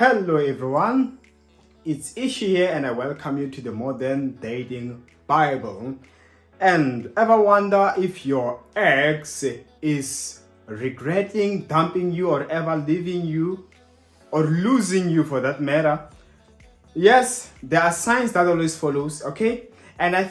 Hello everyone, it's Ishi here and I welcome you to the Modern Dating Bible. And ever wonder if your ex is regretting dumping you or ever leaving you or losing you for that matter? Yes, there are signs that always follows, okay? And I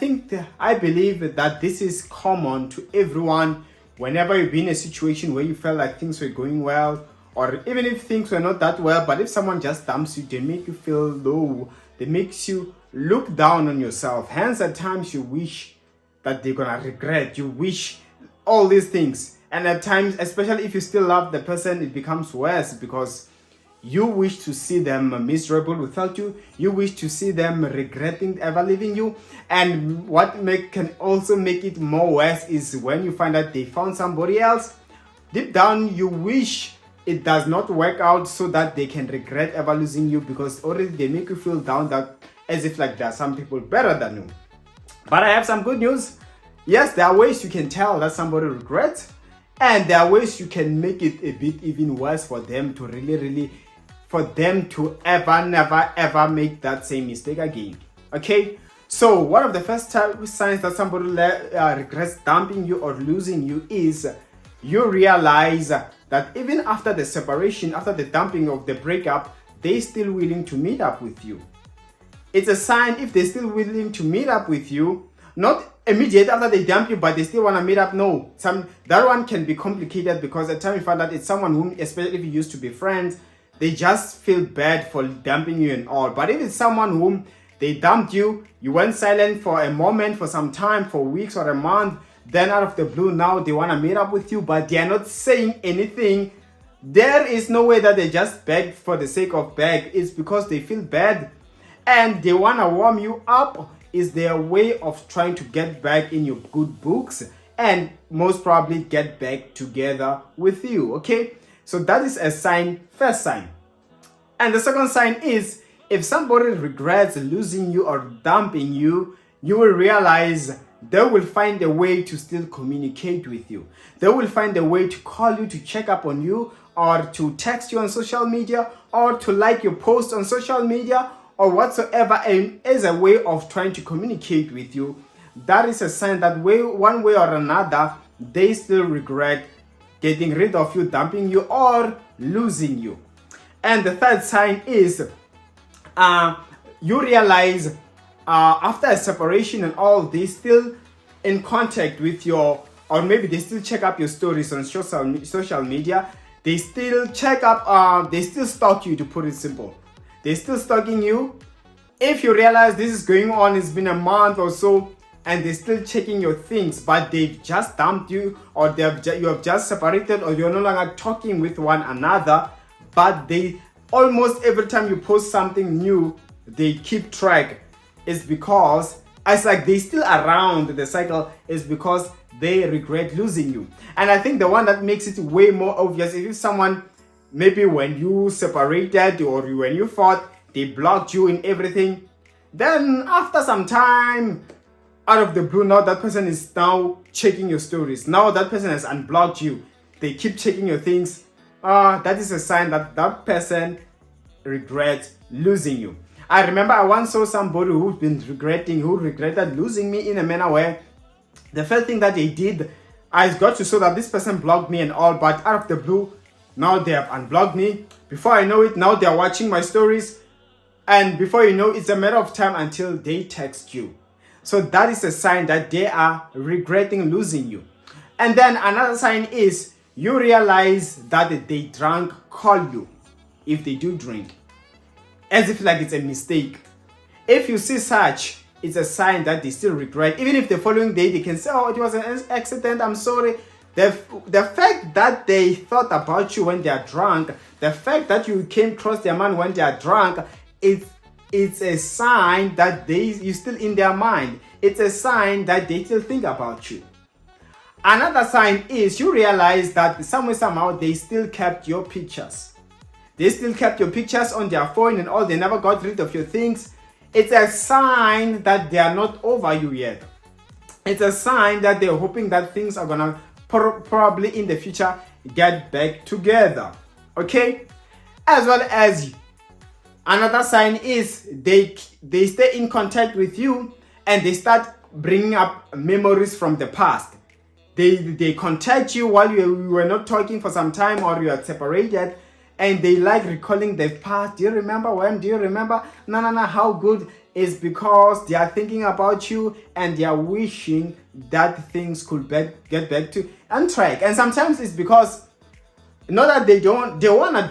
believe that this is common to everyone whenever you've been in a situation where you felt like things were going well, or even if things were not that well, but if someone just dumps you, they make you feel low, they makes you look down on yourself. Hence at times you wish that they're gonna regret, you wish all these things. And at times, especially if you still love the person, it becomes worse because you wish to see them miserable without you. You wish to see them regretting ever leaving you. And what can also make it more worse is when you find out they found somebody else. Deep down, you wish it does not work out so that they can regret ever losing you, because already they make you feel down, that as if like there are some people better than you. But I have some good news. Yes, there are ways you can tell that somebody regrets, and there are ways you can make it a bit even worse for them to never ever make that same mistake again. Okay, so one of the first signs that somebody regrets dumping you or losing you is you realize that even after the separation, after the dumping of the breakup, they're still willing to meet up with you. It's a sign if they're still willing to meet up with you, not immediate after they dump you, but they still want to meet up. No, that one can be complicated because at the time you find that it's someone whom, especially if you used to be friends, they just feel bad for dumping you and all. But if it's someone whom they dumped you, you went silent for a moment, for some time, for weeks or a month, then out of the blue now they want to meet up with you, but they are not saying anything. There is no way that they just beg for the sake of beg. It's because they feel bad and they want to warm you up. Is their way of trying to get back in your good books and most probably get back together with you. Okay, so that is a sign, first sign. And the second sign is if somebody regrets losing you or dumping you, you will realize they will find a way to still communicate with you. They will find a way to call you, to check up on you, or to text you on social media, or to like your post on social media, or whatsoever, and as a way of trying to communicate with you. That is a sign that one way or another, they still regret getting rid of you, dumping you, or losing you. And the third sign is you realize after a separation and all, they still in contact with your, or maybe they still check up your stories on social media. They still check up, they still stalk you, to put it simple. They're still stalking you. If you realize this is going on, it's been a month or so, and they're still checking your things, but they've just dumped you, or you have just separated, or you're no longer talking with one another, but they almost every time you post something new, they keep track. Is because it's like they still around the cycle, is because they regret losing you. And I think the one that makes it way more obvious, if someone, maybe when you separated or when you fought, they blocked you in everything, then after some time, out of the blue, now that person is now checking your stories. Now that person has unblocked you. They keep checking your things. That is a sign that that person regrets losing you. I remember I once saw somebody who regretted losing me in a manner where the first thing that they did, I got to show that this person blocked me and all, but out of the blue, now they have unblocked me. Before I know it, now they are watching my stories. And before you know, it's a matter of time until they text you. So that is a sign that they are regretting losing you. And then another sign is you realize that they drunk call you, if they do drink, as if like it's a mistake. If you see such, it's a sign that they still regret. Even if the following day they can say, oh, it was an accident, I'm sorry. The fact that they thought about you when they are drunk, the fact that you came across their mind when they are drunk, it's a sign that you're still in their mind. It's a sign that they still think about you. Another sign is you realize that somehow they still kept your pictures. They still kept your pictures on their phone and all. They never got rid of your things. It's a sign that they are not over you yet. It's a sign that they're hoping that things are gonna probably in the future get back together. Okay? As well as Another sign is they stay in contact with you and they start bringing up memories from the past. They contact you while you were not talking for some time or you are separated, and they like recalling the past. Do you remember when? Do you remember? No, how good is because they are thinking about you and they are wishing that things could get back to on track. And sometimes it's because not that they want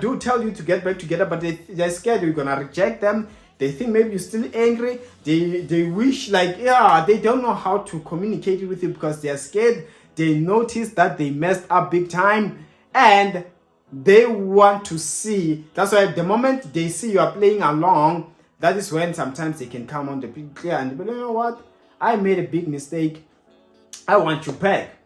to tell you to get back together, but they're scared you're gonna reject them. They think maybe you're still angry. They wish they don't know how to communicate with you because they're scared. They notice that they messed up big time and they want to see. That's why the moment they see you are playing along, that is when sometimes they can come on the big clear and be like, you know what? I made a big mistake. I want you back.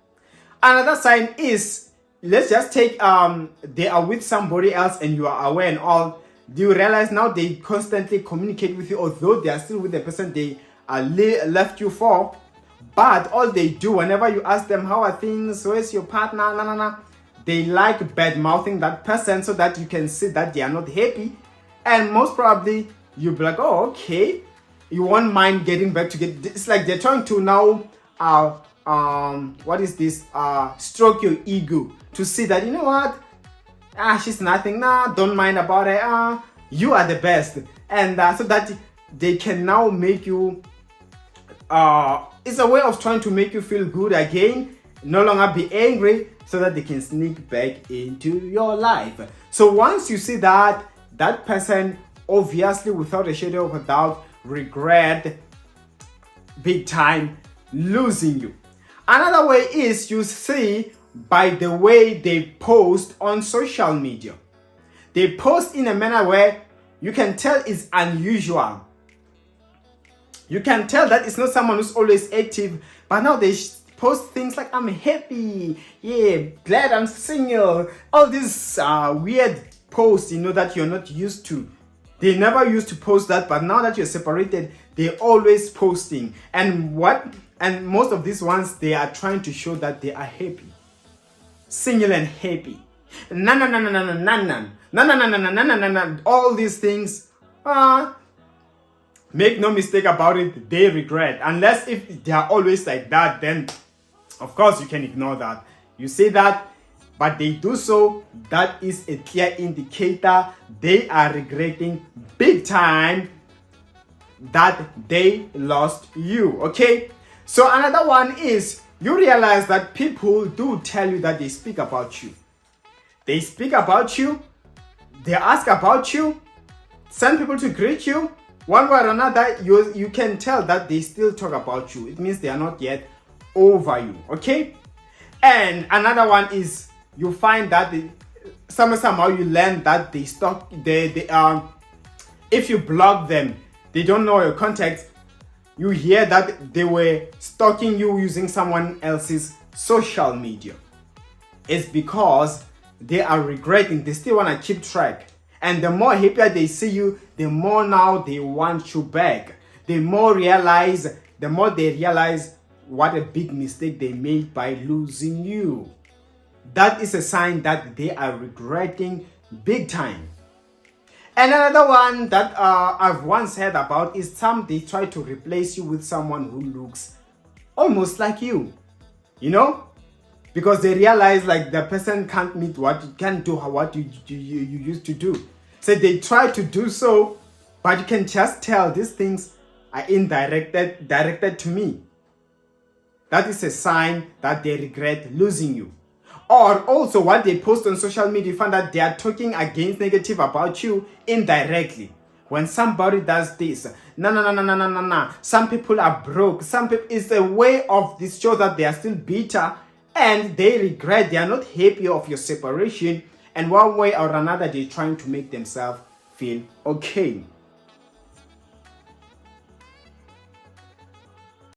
Another sign is, let's just take they are with somebody else and you are aware and all. Do you realize now they constantly communicate with you, although they are still with the person they left you for? But all they do whenever you ask them how are things, where's your partner, they like bad mouthing that person so that you can see that they are not happy, and most probably you'll be like, oh, okay, you won't mind getting back together. It's like they're trying to now stroke your ego to see that, you know what, she's nothing, don't mind about it, you are the best, and so that they can now make you it's a way of trying to make you feel good again, no longer be angry, so that they can sneak back into your life. So once you see that person obviously without a shadow of a doubt regret big time losing you. Another way is you see by the way they post on social media. They post in a manner where you can tell it's unusual. You can tell that it's not someone who's always active, but now they post things like, I'm happy, glad I'm single. All these weird posts, that you're not used to. They never used to post that, but now that you're separated, they're always posting. And most of these ones, they are trying to show that they are happy. Single and happy. All these things, make no mistake about it, they regret. Unless if they are always like that, then of course you can ignore that. You say that, but they do so, that is a clear indicator they are regretting big time that they lost you. Okay? So another one is you realize that people do tell you that they speak about you. They speak about you, they ask about you, send people to greet you. One way or another, you can tell that they still talk about you. It means they are not yet over you, okay? And another one is you find that somehow you learn that they if you block them, they don't know your contacts. You hear that they were stalking you using someone else's social media. It's because they are regretting. They still want to keep track. And the more happier they see you, the more now they want you back. The more they realize what a big mistake they made by losing you. That is a sign that they are regretting big time. And another one that I've once heard about is they try to replace you with someone who looks almost like you. Because they realize like the person can't do what you used to do. So they try to do so, but you can just tell these things are directed to me. That is a sign that they regret losing you. Or also what they post on social media, you find that they are talking against negative about you indirectly. When somebody does this, no. Some people are broke. Some people, it's a way of this show that they are still bitter and they regret, they are not happy of your separation. And one way or another, they're trying to make themselves feel okay.